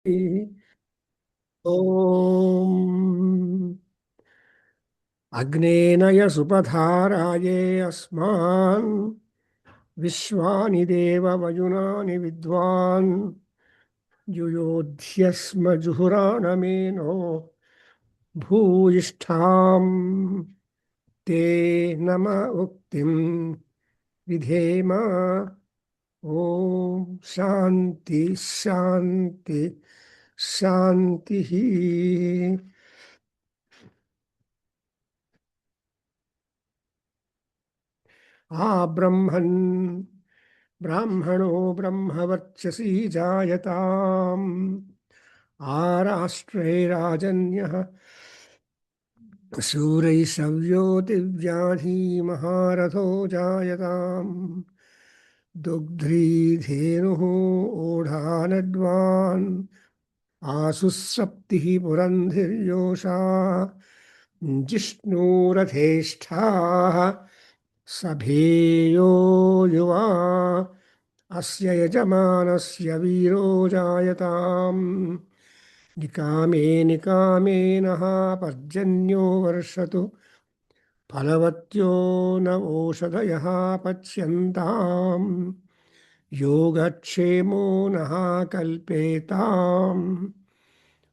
Om Agnenaya Supatharaaye Asman Vishwani Deva Vajunani Vidwan Yuyodhyasma Juhuranameno Bhuyishtham Te Nama Uktim Vidhema Om Shanti Shanti Shanti. Brahman Brahmano Brahmavarchasi Jayatam Arashtre Rajanyah Surai Savyo Divyadhi Maharatho Jayatam Dugdri Dhenuhu Odhanadvan Asusaptihi Purandhiryosha Jishnuradheshtha Sabheyo Yuva Asya Yajamanasya Viro Jayatam Nikame Nikame Naha Parjanyo Varshatu Palavatyo Na Oshadayaha Pachyantam Yogakshemo Naha Kalpetam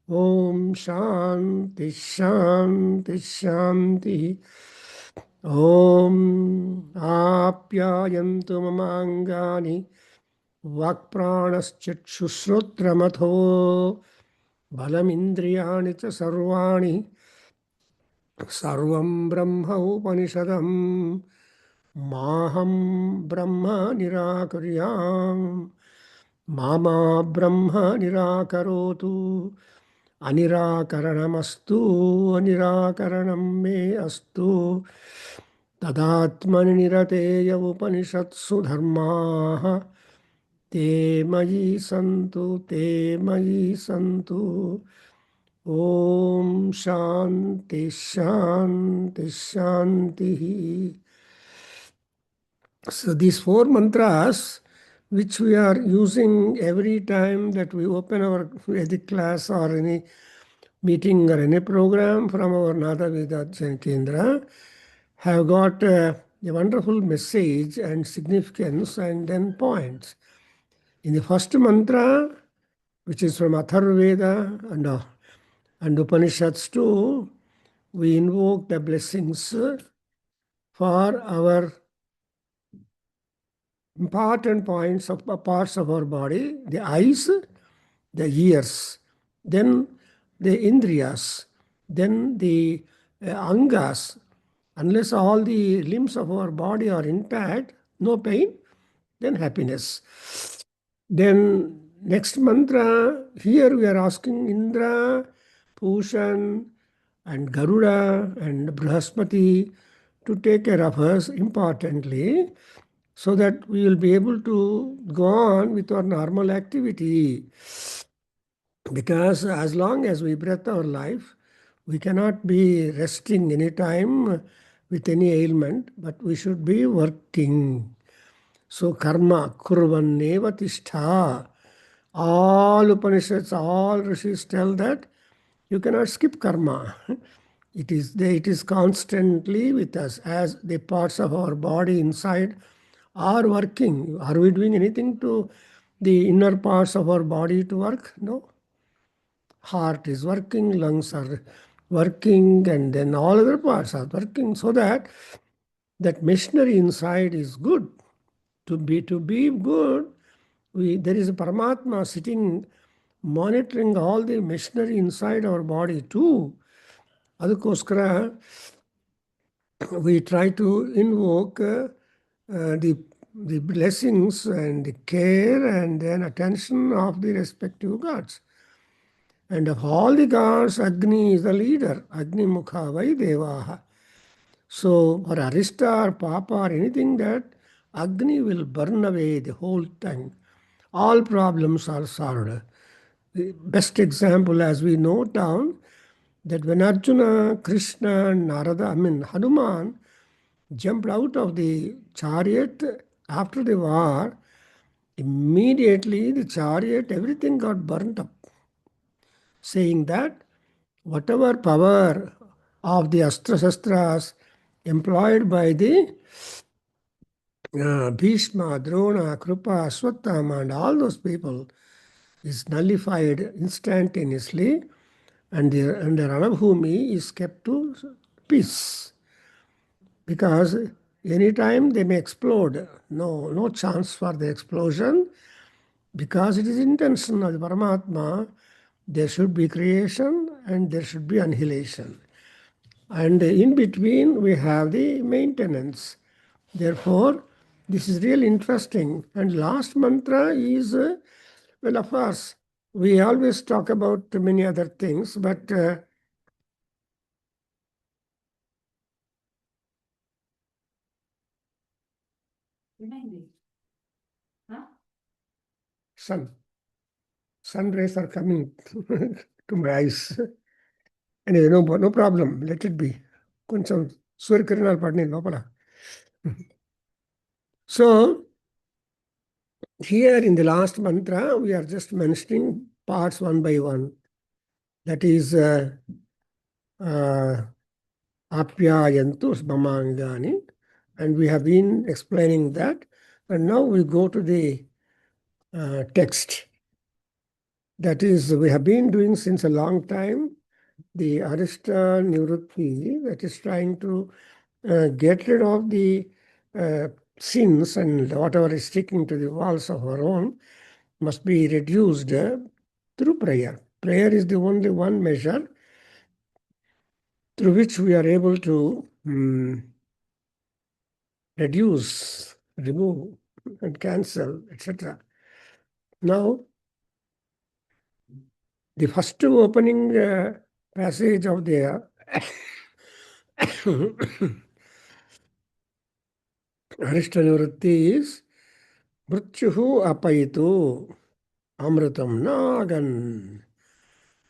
Om Shanti Shanti Shanti Om Apyayantu Mamangani Vakpranaschakshushrotramatho Balamindriyani cha sarvani Sarvam Brahma Upanishadam Maham Brahma Nirakuryam Mama Brahma Nirakarotu Anirakaranamastu Anirakaranam me astu Tadatmani nirateya upanishatsu dharmaha te mayi santu Om Shanti Shanti Shanti. So these four mantras which we are using every time that we open our Vedic class or any meeting or any program from our Nada Veda Kendra have got a wonderful message and significance and then points. In the first mantra, which is from Atharvaveda and Upanishads too, we invoke the blessings for our important points of parts of our body, the eyes, the ears, then the indriyas, then the angas. Unless all the limbs of our body are intact, no pain, then happiness. Then next mantra, here we are asking Indra, Pushan, and Garuda and Brihaspati to take care of us importantly, so that we will be able to go on with our normal activity. Because as long as we breathe our life, we cannot be resting any time with any ailment, but we should be working. So karma, kurvanneva tishtha. All Upanishads, all Rishis tell that you cannot skip karma. It is there, it is constantly with us as the parts of our body inside are working. Are we doing anything to the inner parts of our body to work? No. Heart is working, lungs are working, and then all other parts are working, so that that machinery inside is good. To be good, there is a Paramatma sitting monitoring all the machinery inside our body too. Adhikoskara, we try to invoke the blessings and the care and then attention of the respective gods. And of all the gods, Agni is the leader. Agni Mukha Vai Devaha. So for Arishta or Papa or anything that Agni will burn away the whole time. All problems are solved. The best example, as we note down, that when Arjuna, Krishna, and Narada, Hanuman, jumped out of the chariot after the war, immediately the chariot, everything got burnt up. saying that whatever power of the Astra Shastras employed by the Bhishma, Drona, Krupa, Aswathama, and all those people is nullified instantaneously, and the Ranabhumi is kept to peace. Because anytime they may explode, no chance for the explosion, because it is intention of the Paramatma, there should be creation and there should be annihilation. And in between, we have the maintenance. Therefore, this is really interesting. And last mantra is, well, of course, we always talk about many other things, but sun rays are coming to my eyes. Anyway, no problem. Let it be. కొంచెం సూర్యకిరణాలు పడినాయి లోపల. So, here in the last mantra, we are just mentioning parts one by one. That is Apyayantu Mamangani. And we have been explaining that. And now we go to the text. That is, we have been doing since a long time the Arishta Nivrutti, that is trying to get rid of the sins and whatever is sticking to the walls of our own must be reduced through prayer. Prayer is the only one measure through which we are able to reduce, remove, and cancel, etc. Now, the first opening passage of the Arishta Nivrutti is Mrityuhu apaitu amritam nagan.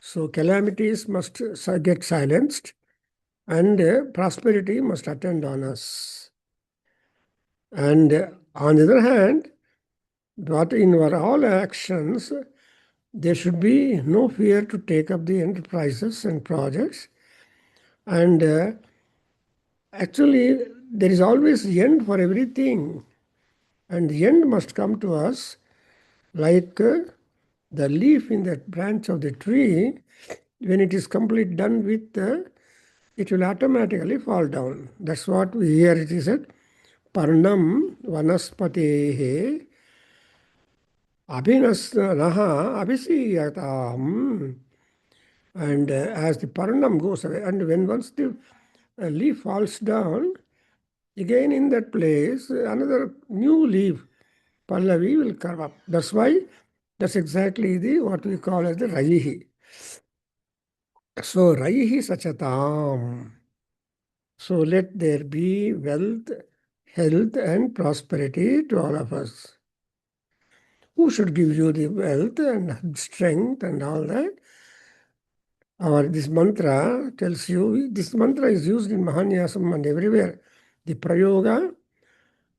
So calamities must get silenced and prosperity must attend on us. And on the other hand, but in our all actions, there should be no fear to take up the enterprises and projects. And actually, there is always the end for everything. And the end must come to us like the leaf in that branch of the tree. When it is completely done with, it will automatically fall down. That's what we hear it is said. Parnam vanaspatehe abhinasnaha abhisiyatam. And as the parnam goes away, and when once the leaf falls down, again in that place, another new leaf, pallavi, will come up. That's why, that's exactly the what we call as the Rayihi. So Rayihi Sachatam. So let there be wealth, health, and prosperity to all of us. Who should give you the wealth and strength and all that? This mantra tells you, this mantra is used in Mahanyasam and everywhere. The prayoga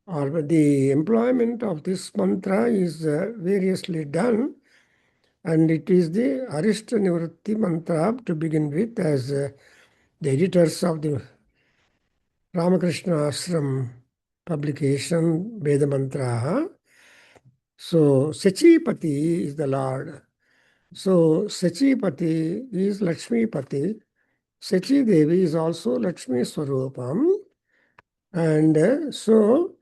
or the employment of this mantra is variously done, and it is the Arishta Nivrutti mantra to begin with, as the editors of the Ramakrishna Ashram publication, Veda Mantraha. So, Sachipati is the Lord. So, Sachipati is Lakshmipati. Sachi Devi is also Lakshmi Swarupam. And so,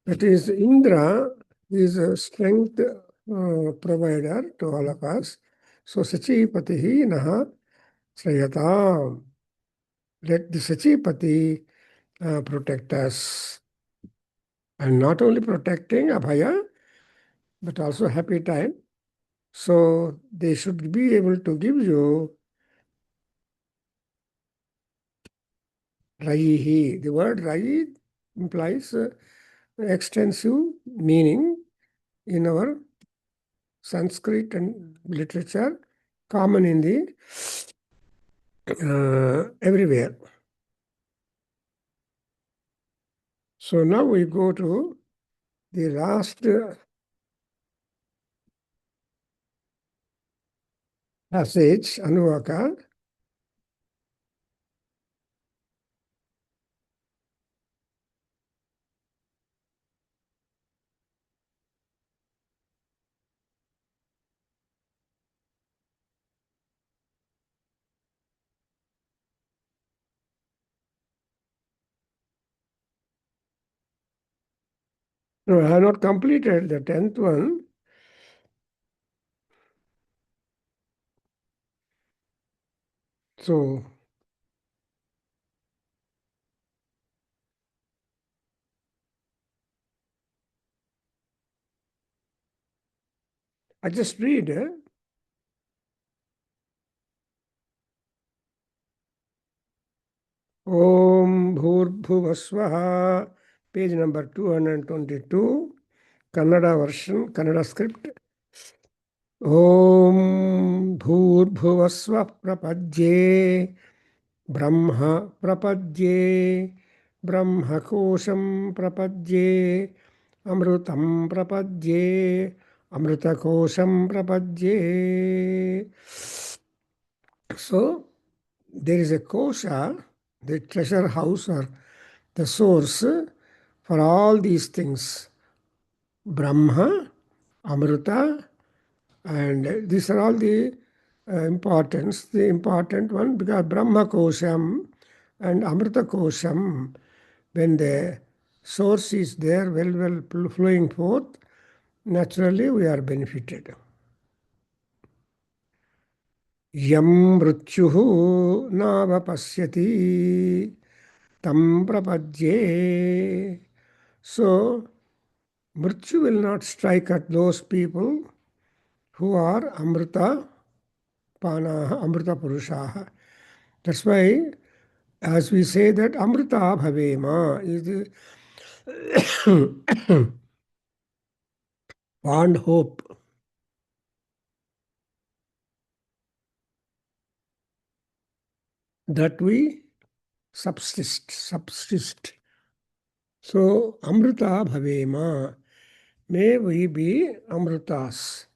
that is Indra is a strength provider to all of us. So, Sachipatihi Naha Srayatam. Let the Sachipati protect us. And not only protecting Abhaya, but also happy time. So they should be able to give you Rayihi. The word Rayi implies extensive meaning in our Sanskrit and literature, common in the everywhere. So now we go to the last passage, Anuvaka. No, I have not completed the 10th one. So, I just read. Om Bhur page number 222, Kannada version, Kannada script. Om Prapajye Brahma Prapajye Brahmakosham Prapajye Amrutam Prapajye Amrutakosham Prapajye. So, there is a kosha, the treasure house or the source for all these things. Brahma, Amruta, and these are all the importance. The important one, because Brahma Kosham and Amrita Kosham, when the source is there, flowing forth, naturally we are benefited. Yam mrutyuhu navapasyati tam prapadye. So, mrityu will not strike at those people who are amrita panaha, amrita purushaha. That's why, as we say that amrita bhavema is the fond hope that we subsist. So, amrita bhavema, may we be amritas.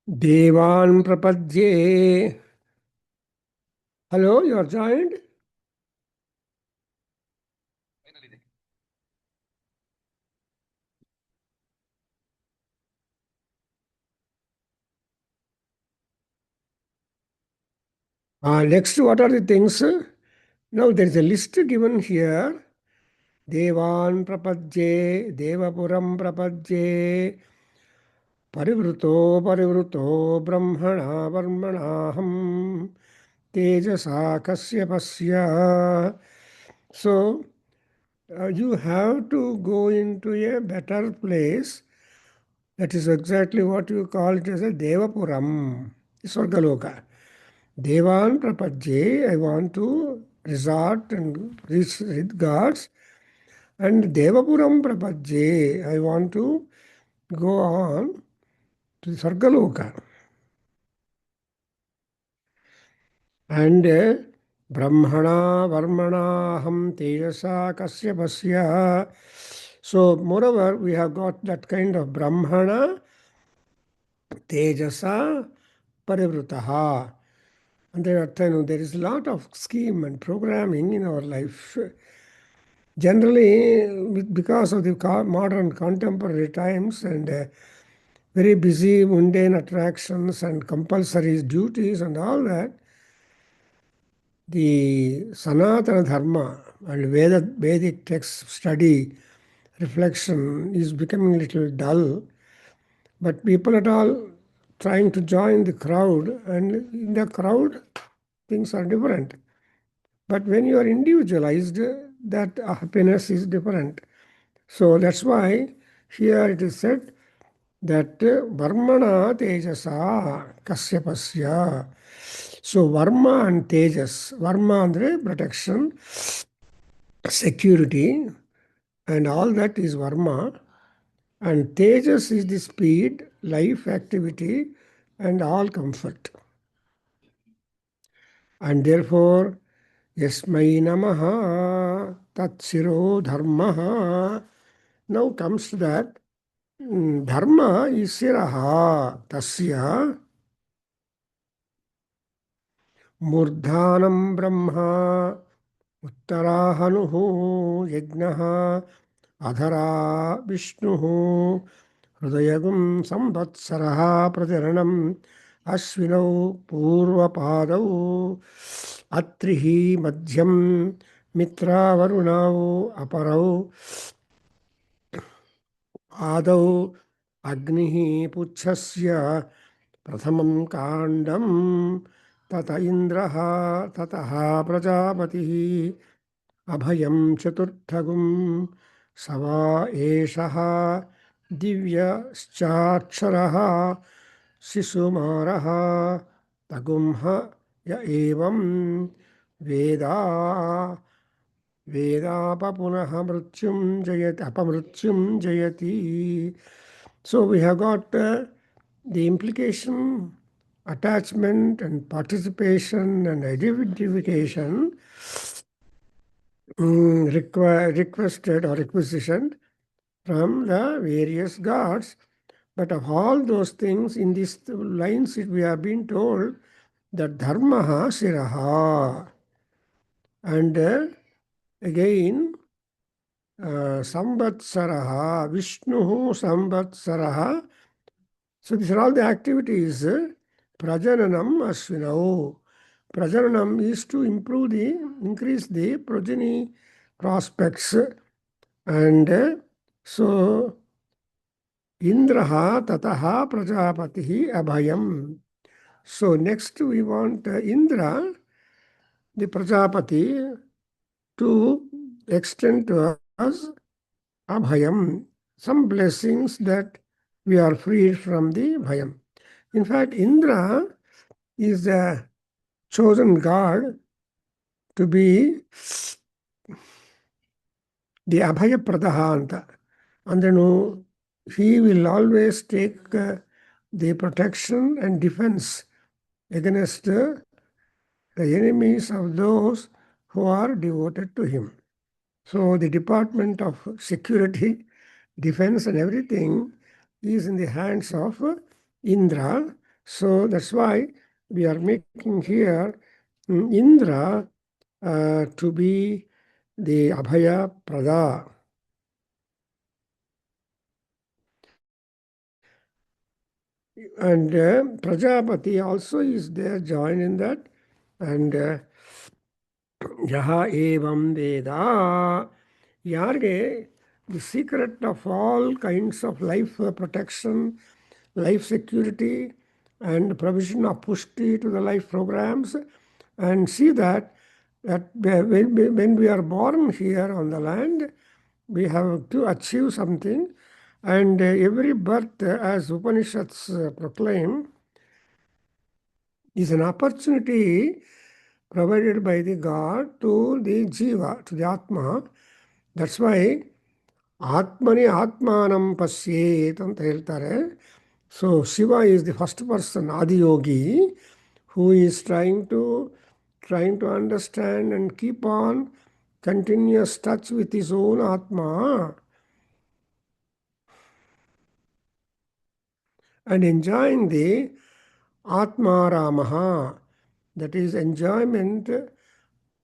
Devan prapadye. Hello, you are joined? Next, what are the things? Now, there is a list given here. Devan prapadye, Devapuram prapadye, Parivruto Brahmana Varmanaham, Tejasa Kasyapasya. So, you have to go into a better place. That is exactly what you call it as a Devapuram, Swargaloka. Devan Prapadye, I want to resort and reach with gods. And Devapuram Prapadye, I want to go on to Sargaloka. And Brahmana Varmana Ham Tejasa Kasyapasya. So, moreover, we have got that kind of Brahmana, Tejasa, Parivrutaha. And there is a lot of scheme and programming in our life. Generally, because of the modern contemporary times and very busy mundane attractions and compulsory duties and all that, the Sanatana Dharma and Vedic text study, reflection is becoming a little dull. But people at all trying to join the crowd, and in the crowd, things are different. But when you are individualized, that happiness is different. So that's why here it is said that Varmana Tejasa Kasyapasya. So Varma and Tejas. Varma andre protection, security, and all that is Varma. And Tejas is the speed, life, activity, and all comfort. And therefore, Yasmai Namaha Tatsiro Dharmaha. Now comes to that. Dharma is Siraha Tasya Murdhanam Brahma Uttarahanuhu Yajnaha Adhara Vishnuhu Hridayagum Samvatsaraha Prajaranam Ashvinau Purvapadau Atrihi Madhyam Mitra Varunau Aparau Adau Agnihi Puchasya Prathamam Kandam Tata Indraha Tataha Prajapatihi Abhayam Chaturthagum Sava Eshaha Divyashacharaha Sisumaraha Tagumha Ya Evam Veda Vedapapunaha Mrityum Jayati Apamrityum Jayati. So we have got the implication, attachment and participation and identification requested or requisitioned from the various gods. But of all those things, in these lines we have been told that dharmaha siraha. And again, samvatsaraha, Vishnuhu samvatsaraha. So these are all the activities. Prajananam asvinau. Prajananam is to increase the progeny prospects. And so Indraha tataha prajapatihi abhayam. So next we want Indra, the Prajapati, to extend to us abhayam, some blessings that we are freed from the bhayam. In fact, Indra is the chosen god to be the Abhaya Pradahanta. And then he will always take the protection and defense against the enemies of those who are devoted to him. So the Department of Security, Defense and everything is in the hands of Indra. So that's why we are making here Indra to be the Abhaya Prada. And Prajapati also is there, joined in that. And Yaha evam Veda. Yarge, the secret of all kinds of life protection, life security, and provision of pushti to the life programs, and see that when we are born here on the land, we have to achieve something, and every birth, as Upanishads proclaim, is an opportunity provided by the God to the jiva, to the Atma. That's why Atmani Atmanam Pasyet ಅಂತ ಹೇಳ್ತಾರೆ. So Shiva is the first person, Adiyogi, who is trying to understand and keep on continuous touch with his own Atma and enjoying the Atma Ramaha, that is enjoyment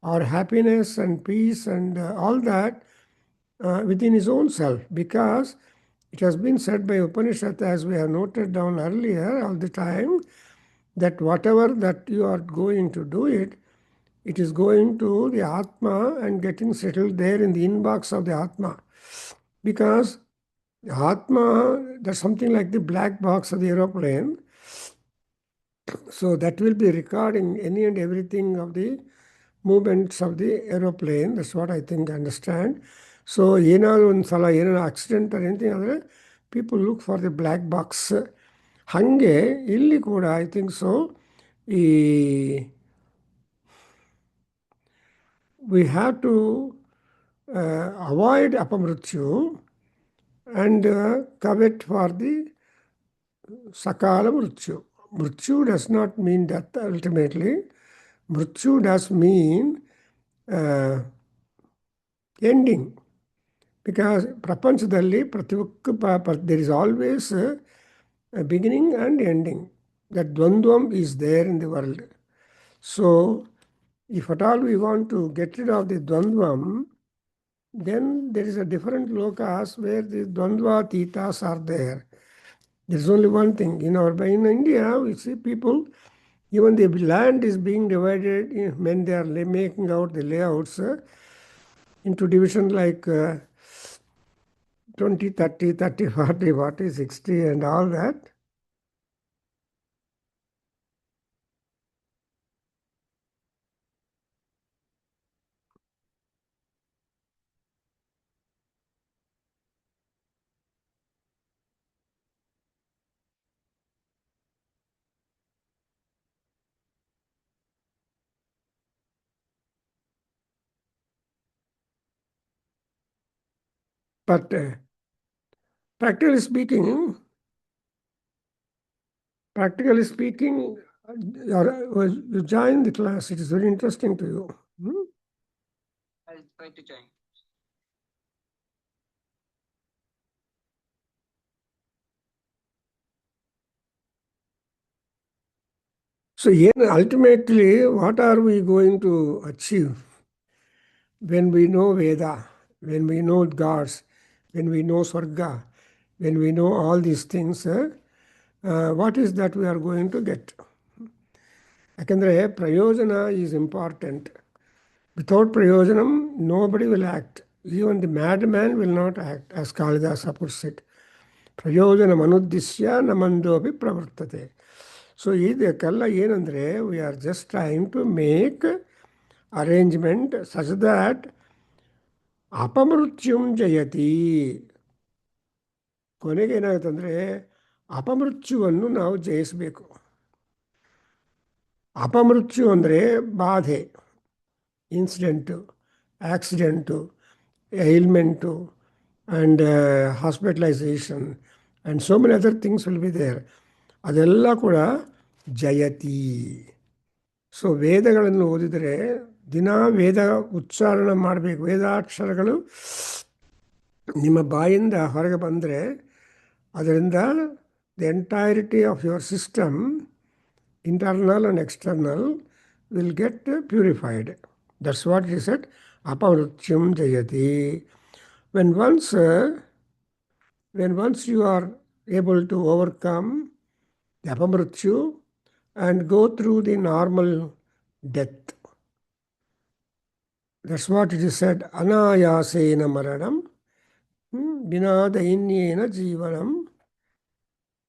or happiness and peace and all that within his own self, because it has been said by Upanishad, as we have noted down earlier all the time, that whatever that you are going to do it is going to the Atma and getting settled there in the inbox of the Atma. Because Atma, that's something like the black box of the aeroplane. So that will be recording any and everything of the movements of the aeroplane. That's what I think, understand. So ಏನಾದ್ರು ಒಂದು ಸಲ ಏನಾದ್ರು accident or anything ಆದರೆ people look for the black box. ಹಾಗೆ ಇಲ್ಲಿ ಕೂಡ I think so ಈ we have to avoid apamrityu and covet for the sakala mrityu. Mrityu does not mean death ultimately. Mrityu does mean ending. Because prapanchadalli there is always a beginning and ending. That dvandvam is there in the world. So, if at all we want to get rid of the dvandvam, then there is a different lokas where the dvandva titas are there. There's only one thing. In India, we see people, even the land is being divided when they are making out the layouts into division like 20, 30, 30, 40, 40, 60, and all that. But practically speaking, you join the class. It is very interesting to you. I'll try to join. So ultimately, what are we going to achieve when we know Veda, when we know gods, when we know Swarga, when we know all these things? What is that we are going to get? ಯಾಕಂದರೆ ಪ್ರಯೋಜನ is important. Without prayojanam, nobody will act. Even the madman will not act, as Kalidasa puts it. Prayojanam anuddisya namandopi pravartate. So ಇದಕ್ಕೆಲ್ಲ ಏನಂದರೆ we are just trying to make arrangement such that ಅಪಮೃತ್ಯುಂ ಜಯತಿ. ಕೊನೆಗೆ ಏನಾಗುತ್ತೆ ಅಂದರೆ ಅಪಮೃತ್ಯುವನ್ನು ನಾವು ಜಯಿಸಬೇಕು. ಅಪಮೃತ್ಯು ಅಂದರೆ ಬಾಧೆ, incident, accident, ailmentu, and hospitalization, and so many other things will be there. ಅದೆಲ್ಲ ಕೂಡ ಜಯತಿ. ಸೊ ವೇದಗಳನ್ನು ಓದಿದರೆ ದಿನಾ ವೇದ ಉಚ್ಚಾರಣೆ ಮಾಡಬೇಕು. ವೇದಾಕ್ಷರಗಳು ನಿಮ್ಮ ಬಾಯಿಂದ ಹೊರಗೆ ಬಂದರೆ ಅದರಿಂದ the entirety of your system, internal and external, will get purified. That's what he said, apamrutyum jayati. When once you are able to overcome the apamrutyu and go through the normal death, that's what it is said, anayasena maranam, vinadainyena jivanam.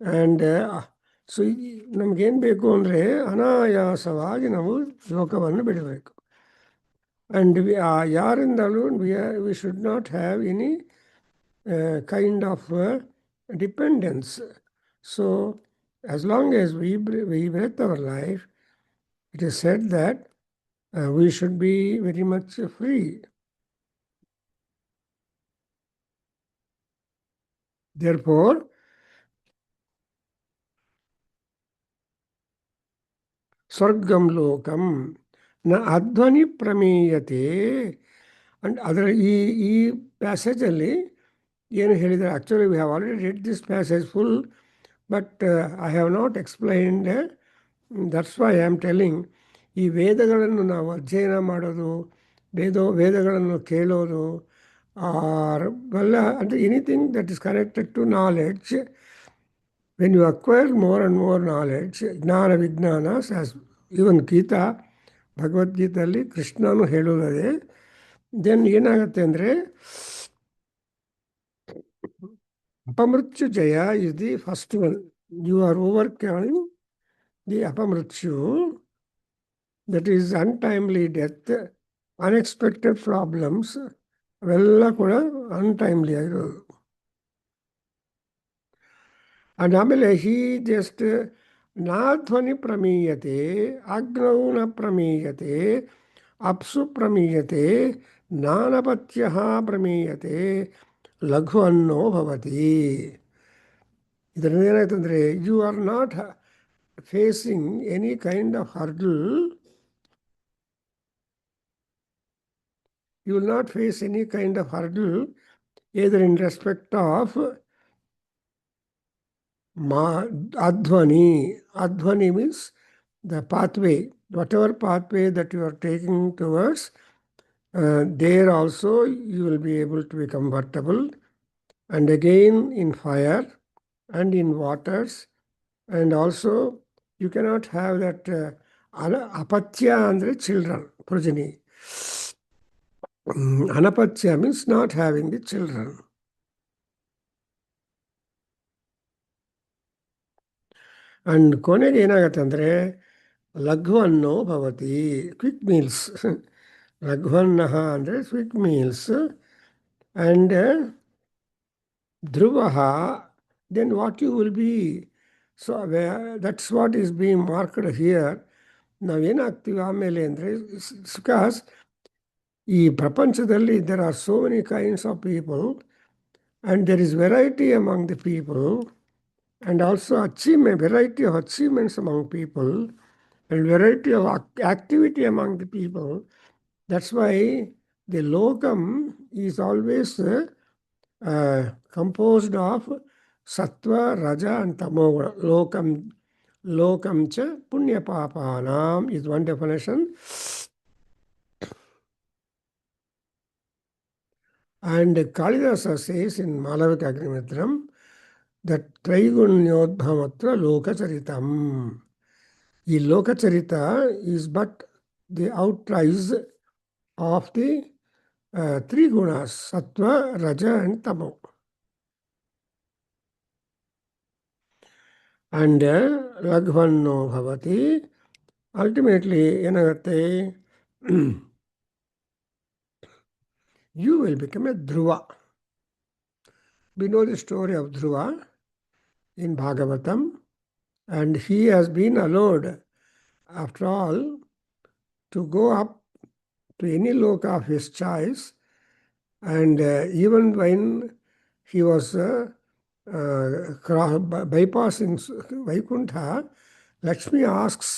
And so ನಮಗೇನು ಬೇಕು ಅಂದರೆ ಅನಾಯಾಸವಾಗಿ ನಾವು ಲೋಕವನ್ನು ಬಿಡಬೇಕು. And ಯಾರಿಂದಲೂ we should not have any kind of dependence. So, as long as we breathe our life, it is said that we should be very much free. Therefore, Swargam Lokam na adhvani pramiyate. And ಅದರ ಈ ಪ್ಯಾಸೇಜಲ್ಲಿ ಏನು ಹೇಳಿದರೆ, actually we have already read this passage full, but I have not explained. That's why I am telling. ಈ ವೇದಗಳನ್ನು ನಾವು ಅಧ್ಯಯನ ಮಾಡೋದು, ವೇದಗಳನ್ನು ಕೇಳೋದು, ಎಲ್ಲ ಅಂದರೆ anything that is connected to knowledge. When you acquire more and more knowledge, ಜ್ಞಾನ ವಿಜ್ಞಾನ, ಈವನ್ ಗೀತಾ, ಭಗವದ್ಗೀತೆಯಲ್ಲಿ ಕೃಷ್ಣನು ಹೇಳೋದೇ, ದೆನ್ ಏನಾಗುತ್ತೆ ಅಂದರೆ ಅಪಮೃತ್ಯು ಜಯ is the first one. You are overcoming the apamrityu, that is untimely death, unexpected problems, ಅವೆಲ್ಲ ಕೂಡ ಅನ್ಟೈಮ್ಲಿ ಆಗಿರೋದು. ಅಂಡ್ ಆಮೇಲೆ ಹೀ ಜಸ್ಟ್ ನಾಧ್ವನಿ ಪ್ರಮೀಯತೆ, ಅಗ್ನೌ ನ ಪ್ರಮೀಯತೆ, ಅಪ್ಸು ಪ್ರಮೀಯತೆ ನಾನಪತ್ಯಃ ಪ್ರಮೀಯತೆ ಲಘು ಅನ್ನೋ ಭವತಿ. ಇದರಿಂದ ಏನಾಯ್ತಂದರೆ you are not facing any kind of hurdle. You will not face any kind of hurdle either in respect of adhvani. Adhvani means the pathway. Whatever pathway that you are taking towards, there also you will be able to be comfortable. And again in fire and in waters. And also you cannot have that apatya andre children, progeny. Anapatya means not having the children. And ಕೊನೆಗೆ ಏನಾಗತ್ತೆ ಅಂದರೆ ಲಘುವನ್ನೋ ಭವತಿ, quick meals. ಲಘುವನ್ನ ಅಂದರೆ quick meals. And Dhruva, then what you will be. So that's what is being marked here. ನಾವೇನಾಗ್ತೀವಿ ಆಮೇಲೆ ಅಂದರೆ, ಬಿಕಾಸ್ ಈ ಪ್ರಪಂಚದಲ್ಲಿ there are so many kinds of people and there is variety among the people. And also variety of achievements among people and variety of activity among the people. That's why the lokam is always composed of sattva, raja and tamoguna. Lokam cha punya papanam is one definition. And Kalidasa says in Malavika Agnimitram that Traigunyodbhamatra Lokacharitam. The Lokacharita is but the outrise of the three gunas, Sattva, Raja and Tamo. And Laghvanno Bhavati, ultimately, you will become a Dhruva. We know the story of Dhruva in Bhagavatam, and he has been allowed, after all, to go up to any loka of his choice. And even when he was bypassing Vaikuntha, Lakshmi asks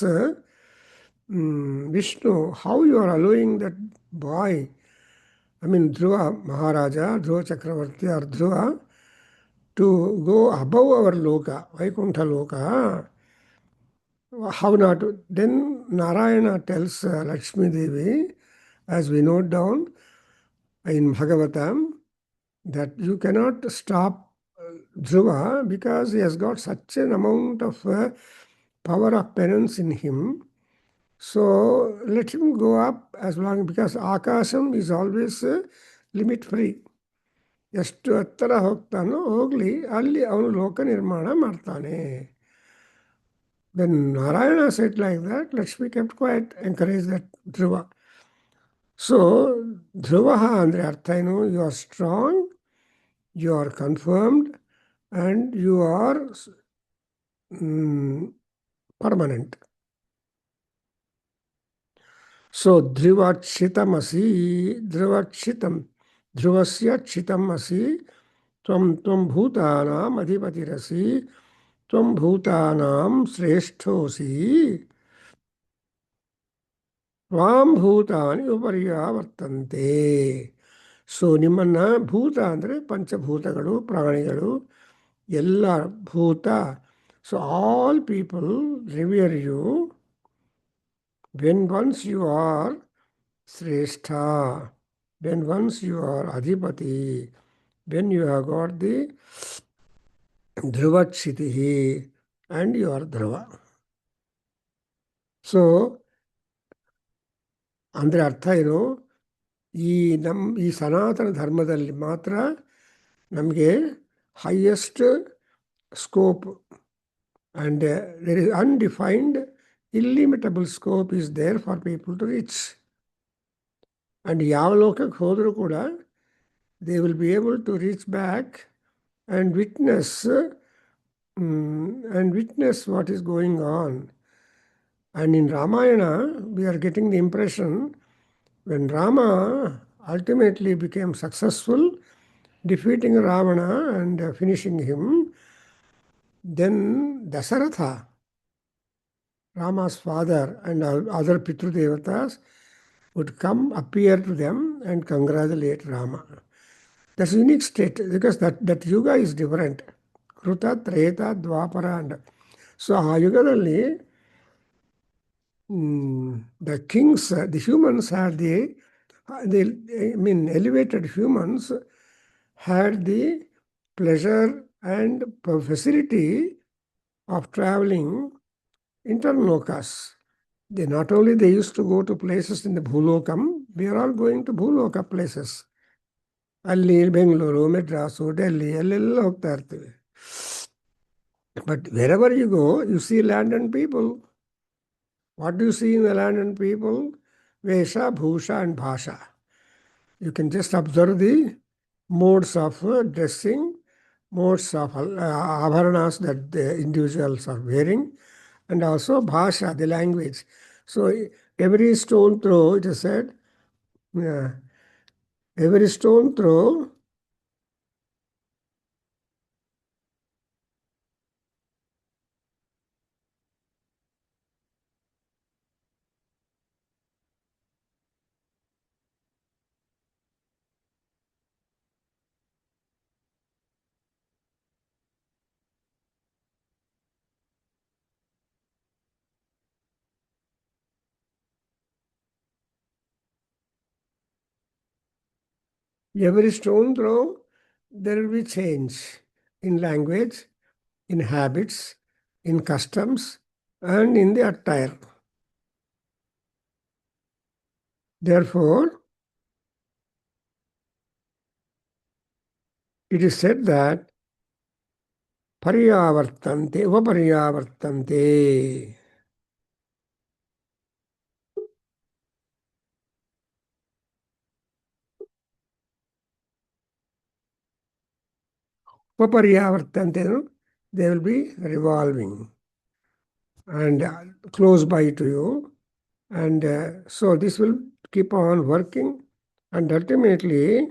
Vishnu, how you are allowing that boy, I mean Dhruva Maharaja, Dhruva Chakravarti or Dhruva, to go above our loka, Vaikuntha loka. How not? Then Narayana tells Lakshmi Devi, as we note down in Bhagavatam, that you cannot stop Dhruva because he has got such an amount of power of penance in him. So let him go up as long, because Akasham is always limit free. ಎಷ್ಟು ಎತ್ತರ ಹೋಗ್ತಾನೋ ಹೋಗಲಿ, ಅಲ್ಲಿ ಅವನು ಲೋಕ ನಿರ್ಮಾಣ ಮಾಡ್ತಾನೆ. When Narayana said like that, Lakshmi kept quiet, encouraged that Dhruva. So Dhruvaha ಅಂದರೆ ಅರ್ಥ ಏನು? You are strong, you are confirmed, and you are permanent. So dhruvakshitamasi, dhruvakshitam, dhruvasya chitamasi, tvam bhutanam adhipatirasi, tvam bhutanam sreshtosi, tvam bhutani uparyavartante. So ನಿಮ್ಮನ್ನು ಭೂತ ಅಂದರೆ ಪಂಚಭೂತಗಳು, ಪ್ರಾಣಿಗಳು, ಎಲ್ಲ ಭೂತ. So all people revere you when once you are Srestha, when once you are Adhipati, when you have got the Dhruvachitihi and you are Dhruva. So, ಅಂದರೆ ಅರ್ಥ ಏನು? ಈ ಸನಾತನ ಧರ್ಮದಲ್ಲಿ ಮಾತ್ರ ನಮಗೆ highest scope and there is undefined, illimitable scope is there for people to reach. And ಯಾವ ಲೋಕಕ್ಕೆ ಹೋದರೂ ಕೂಡ they will be able to reach back and witness what is going on. And in Ramayana, we are getting the impression When Rama ultimately became successful, defeating Ravana and finishing him, then Dasaratha, Rama's father, and other Pitru Devatas would come, appear to them, and congratulate Rama. That's a unique state because that yuga is different. Kruta, Treta, Dwapara, and so ಆ ಯುಗದಲ್ಲಿ the kings, the humans had elevated humans had the pleasure and facility of traveling interlokas. Not only they used to go to places in the Bhulokam, we are all going to Bhuloka places. ಅಲ್ಲಿ ಬೆಂಗಳೂರು ಮೆಡ್ರಾಸು ಡೆಲ್ಲಿ ಅಲ್ಲೆಲ್ಲ ಹೋಗ್ತಾ ಇರ್ತೀವಿ. But wherever you go, you see land and people. What do you see in the land and people? Vesha, Bhusha, and Bhasha. You can just observe the modes of dressing, modes of abharanas that the individuals are wearing, and also Bhasha, the language. So every stone throw, it is said, every stone throw every stone throw, there will be change in language, in habits, in customs, and in the attire. Therefore, it is said that Paryavartante, Upaparyavartante. Upaparyavartante, no? They will be revolving and close by to you. And so this will keep on working. And ultimately,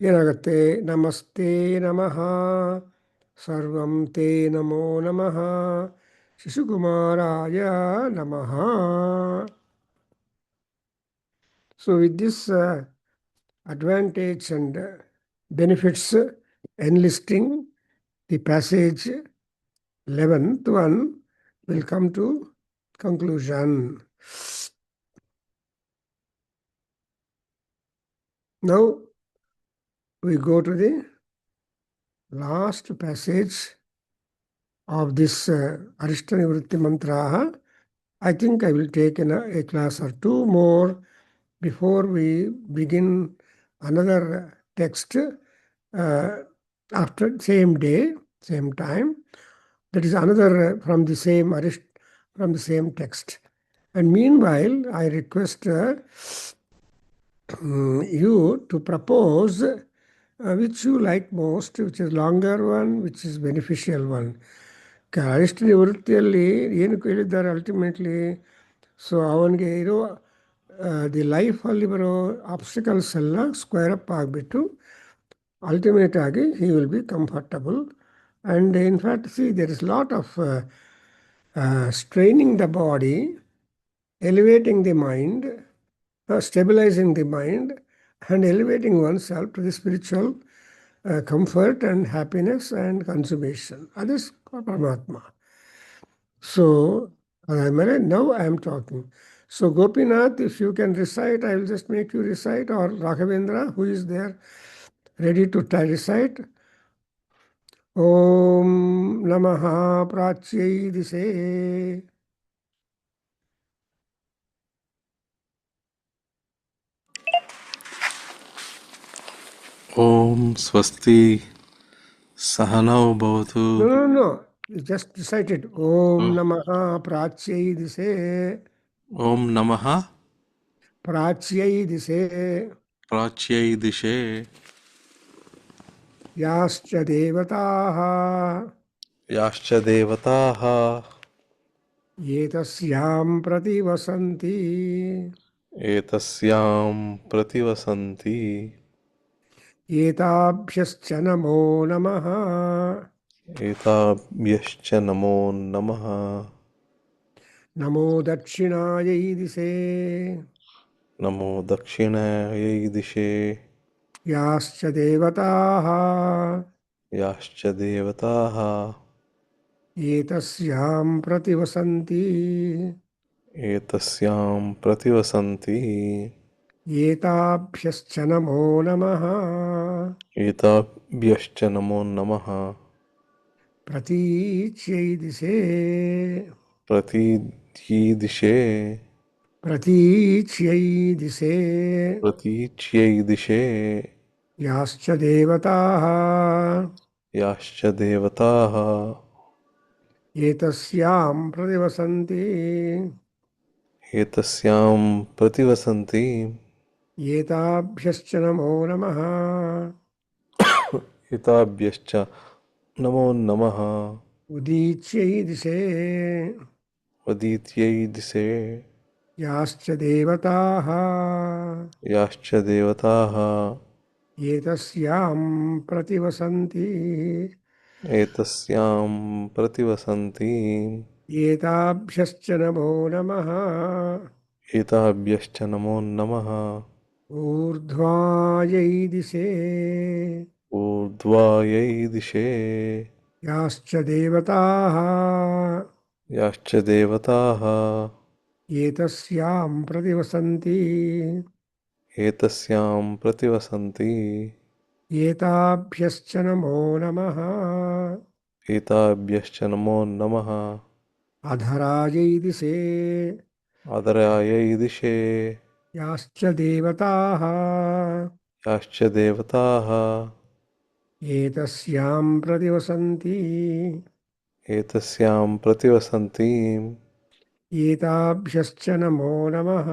Yanagate Namaste Namaha Sarvam Te Namo Namaha Shisukumaraya Namaha. So with this advantage and benefits enlisting, the passage 11th one will come to conclusion. Now we go to the last passage of this Arishta Nivrutti Mantraha. I think I will take a class or two more before we begin another text after same day, same time. That is another from the same from the same text. And meanwhile, I request you to propose which you like most, which is longer one, which is beneficial one. ಅರಿಷ್ಟ ನಿವೃತ್ತಿಯಲ್ಲಿ ಏನು ಕೇಳಿದ್ದಾರೆ ultimately so ಅವನಿಗೆ ಇರೋ the ಲೈಫಲ್ಲಿ ಬರೋ obstacles ಎಲ್ಲ square up ಆಗಿಬಿಟ್ಟು ultimate ಆಗಿ he will be comfortable and in fact see there is lot of straining the body elevating the mind stabilizing the mind and elevating oneself to the spiritual comfort and happiness and consummation. That is Paramatma. So, now I am talking. So, Gopinath, if you can recite, I will just make you recite, or Raghavendra, who is there, ready to recite. Om Namaha Pratyai Dise. Om Swasti Sahanau Bhavatu. No. You just recite it. Om Namaha Pratyai Dise. Om Namaha Pratyai Dise. Pratyai Dishe. Yascha Devataha. Yascha Devataha. Yetasyam Prati Vasanti. एतस्यां प्रतिवसन्ति एताभ्यश्च नमो नमः। एताभ्यश्च नमो नमः। नमो दक्षिणायै दिशे नमो दक्षिणायै दिशे याश्च देवताः याश्च देवताः एतस्यां प्रतिवसन्ति। एतस्यां प्रतिवसन्ति एताभ्यश्च नमो नमः। एताभ्यश्च नमो नमः। प्रतीच्यै दिशे प्रतीदिशे प्रतीच्यै दिशे प्रतीच्यै दिशे याश्च देवताः याश्च देवताः एतस्यां प्रतिवसन्ति। एतस्यां प्रतिवसन्ति एताभ्यश्च नमो नमः। एताभ्यश्च नमो नमः। उदीच्यै दिशे उदित्यै दिशे याश्च देवताः याश्च देवताः एतस्यां प्रतिवसन्ति। एतस्यां प्रतिवसन्ति एताभ्यश्च नमो नमः। एताभ्यश्च नमो नमः। ऊर्ध्वायै दिशे ऊर्ध्वायै दिशे याश्च देवताः याश्च देवताः एतस्यां प्रतिवसन्ति। एतस्यां प्रतिवसन्ति एताभ्यश्च नमो नमः। एताभ्यश्च नमो नमः। अधरायै दिशे आदरायै दिशे याश्च देवताः याश्च देवताः एतस्यां प्रतिवसन्ति। एतस्यां प्रतिवसन्ति एताभ्यश्च नमो नमः।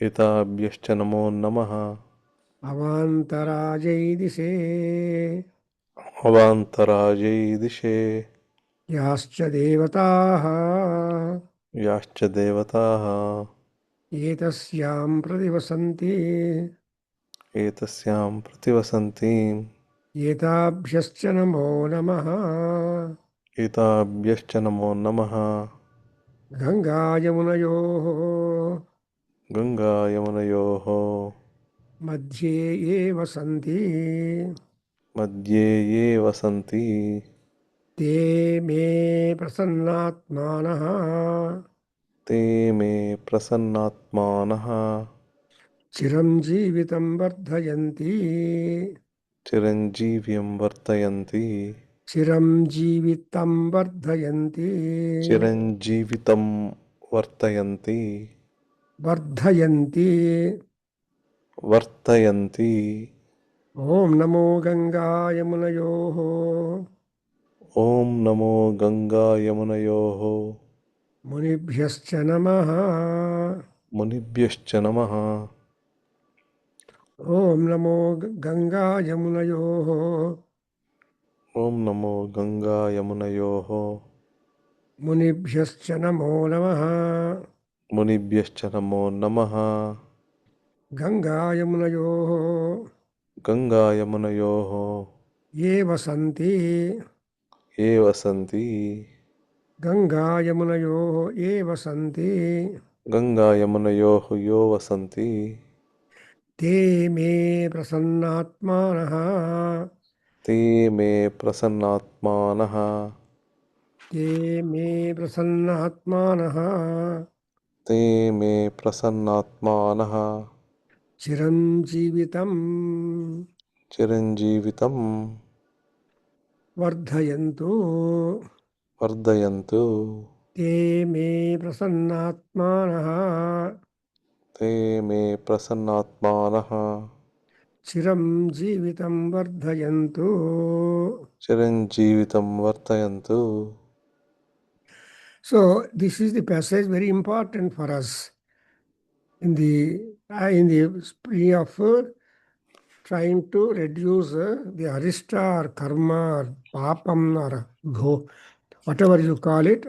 एताभ्यश्च नमो नमः। अवान्तरायै दिशे अवान्तरायै दिशे याश्च देवताः याश्च देवताः एतस्यां प्रतिवसन्ति। एतस्यां प्रतिवसन्ति एताभ्यश्च नमो नमः। एताभ्यश्च नमो नमः। गङ्गायमुनयोः गङ्गायमुनयोः मध्ये ये वसन्ति मध्ये ये वसन्ति ते मे प्रसन्नात्मानः। ते मे प्रसन्नात्मानः। चिरञ्जीवितं वर्धयन्ति चिरञ्जीव्यं वर्धयन्ति चिरञ्जीवितं वर्धयन्ति चिरञ्जीवितं वर्धयन्ति वर्धयन्ति। वर्धयन्ति। ॐ नमो गङ्गायमुनयोः ॐ नमो गङ्गायमुनयोः मुनिभ्यश्च नमः। मुनिभ्यश्च नमः। ॐ नमो गङ्गायमुनयोः ॐ नमो गङ्गायमुनयोः मुनिभ्यश्च नमो नमः। मुनिभ्यश्च नमो नमः। गङ्गायमुनयोः गङ्गायमुनयोः ये वसन्ति ये वसन्ति गङ्गायमुनयोः ये वसन्ति गङ्गायमुनयोः यो वसन्ति ते मे प्रसन्नात्मानः। ते मे प्रसन्नात्मानः। ते मे प्रसन्नात्मानः। ते मे प्रसन्नात्मानः। चिरञ्जीवितं चिरञ्जीवितं वर्धयन्तु वर्धयन्तु ते मे प्रसन्नात्मानः। ते मे प्रसन्नात्मानः। चिरञ्जीवितं वर्धयन्तु। चिरञ्जीवितं वर्धयन्तु। So this is the passage very important for us in the spree of trying to reduce the arishta or karma or papam or go, whatever you call it,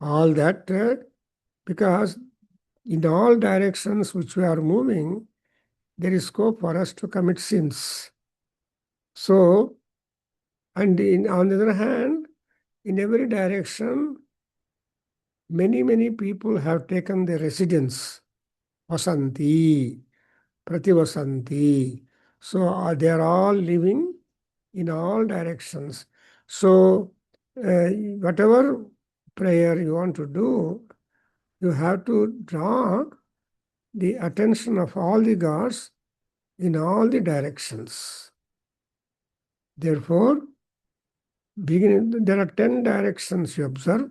all that because in all directions which we are moving, there is scope for us to commit sins. So, and on the other hand, in every direction, many people have taken their residence. Vasanti, Prativasanti. So they are all living in all directions. So whatever prayer you want to do, you have to draw the attention of all the gods in all the directions. Therefore, there are 10 directions you observe.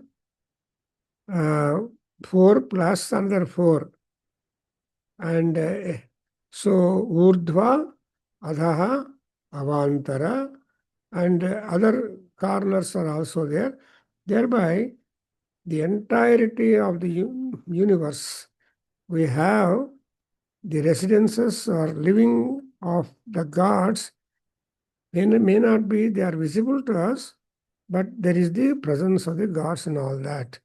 4 plus another 4. And so Urdhva, Adhaha, Avantara, and other corners are also there. Thereby, the entirety of the universe, we have the residences or living of the gods. May not be, they are visible to us, but there is the presence of the gods and all that.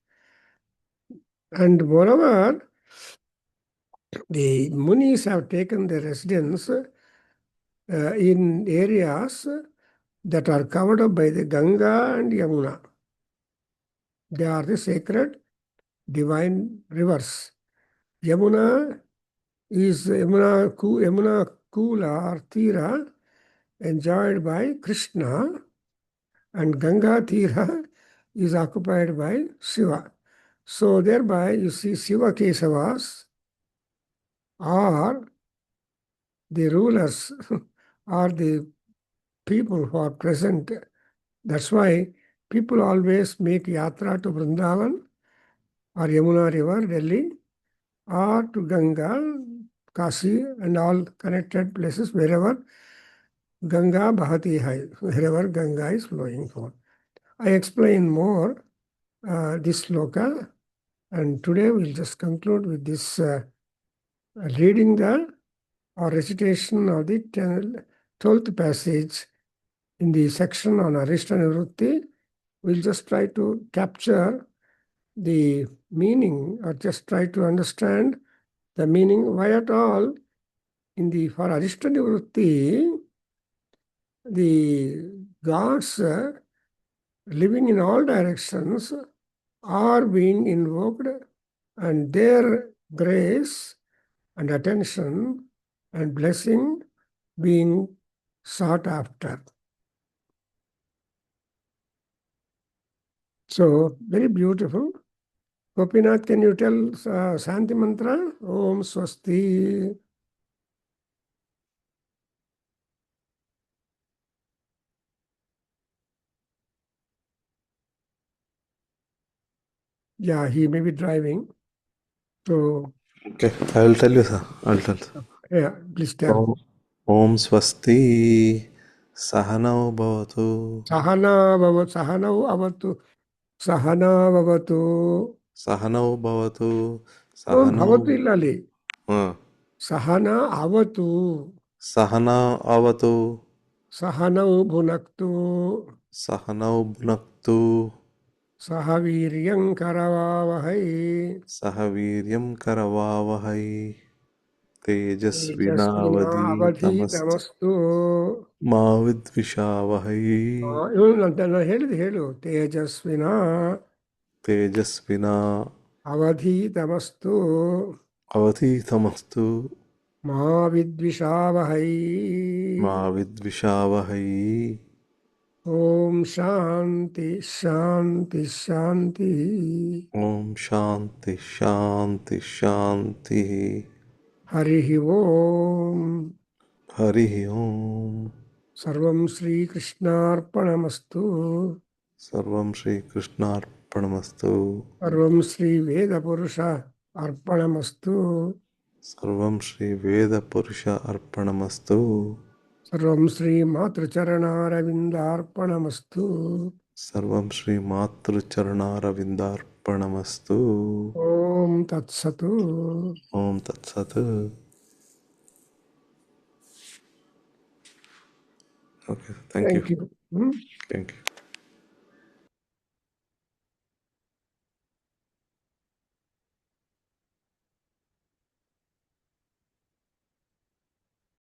And moreover, the Munis have taken their residence in areas that are covered up by the Ganga and Yamuna. They are the sacred divine rivers. Yamuna is Yamuna Kula or Tira enjoyed by Krishna, and Ganga Tira is occupied by Shiva. So thereby you see Shiva Kesavas are the rulers are the people who are present. That's why people always make yatra to Vrindavan or Yamuna River, Delhi, or to Ganga, Kashi, and all connected places wherever Ganga Bhati Hai, wherever Ganga is flowing for. I explain more this sloka, and today we'll just conclude with this reading the or recitation of the 12th passage in the section on Arishta Nivrutti. We'll just try to capture the meaning or just try to understand the meaning. Why at all for Arishta Nivrutti, the gods living in all directions are being invoked, and their grace and attention and blessing being sought after. So, very beautiful. Gopinath, can you tell Shanti Mantra? Om Swasti. Yeah, he may be driving. So, Okay, I will tell you, sir. I will tell. yeah, please tell. Om Swasti Sahanau Bhavatu Sahana avatu. Sahana bhavatu. Sahanau Bhavatu No, bhavatu Sahanau illali. Sahana avatu. Sahana Avatu Sahanau bhunaktu. Sahanau Bhunaktu Sahaviryam karavavahai. Sahaviryam Karavavahai Tejasvina Tejasvinavadhitamastu avadhitamastu. Mavidvishavahai ನಾನು ಹೇಳಿದೆ ಹೇಳು ತೇಜಸ್ವಿನ Tejasvina ಅವಧೀತಮಸ್ತು Avadhitamastu ಮಾ ವಿದ್ವಿಷಾವಹೈ Mavidvishavahai ಓಂ ಶಾಂತಿ ಶಾಂತಿ ಶಾಂತಿ Om Shanti Shanti Shanti ಹರಿ ಓಂ Hari Om ಸರ್ವಂ ಶ್ರೀಕೃಷ್ಣಾರ್ಪಣಮಸ್ತು Sarvam Shri Krishnarpanamastu ಸರ್ವಂ Shri ವೇದಪುರುಷ ಅರ್ಪಣಮಸ್ತು Sarvam Shri Veda Purusha Arpanamastu ಸರ್ವಂ ಶ್ರೀ ಮಾತೃಚರಣಾರವಿಂದಾರ್ಪಣಮಸ್ತು Sarvam Shri Matru Charanaaravindarpanamastu ಓಂ ತತ್ಸತು Om Tat Sat. Okay, thank you. Thank you Thank you.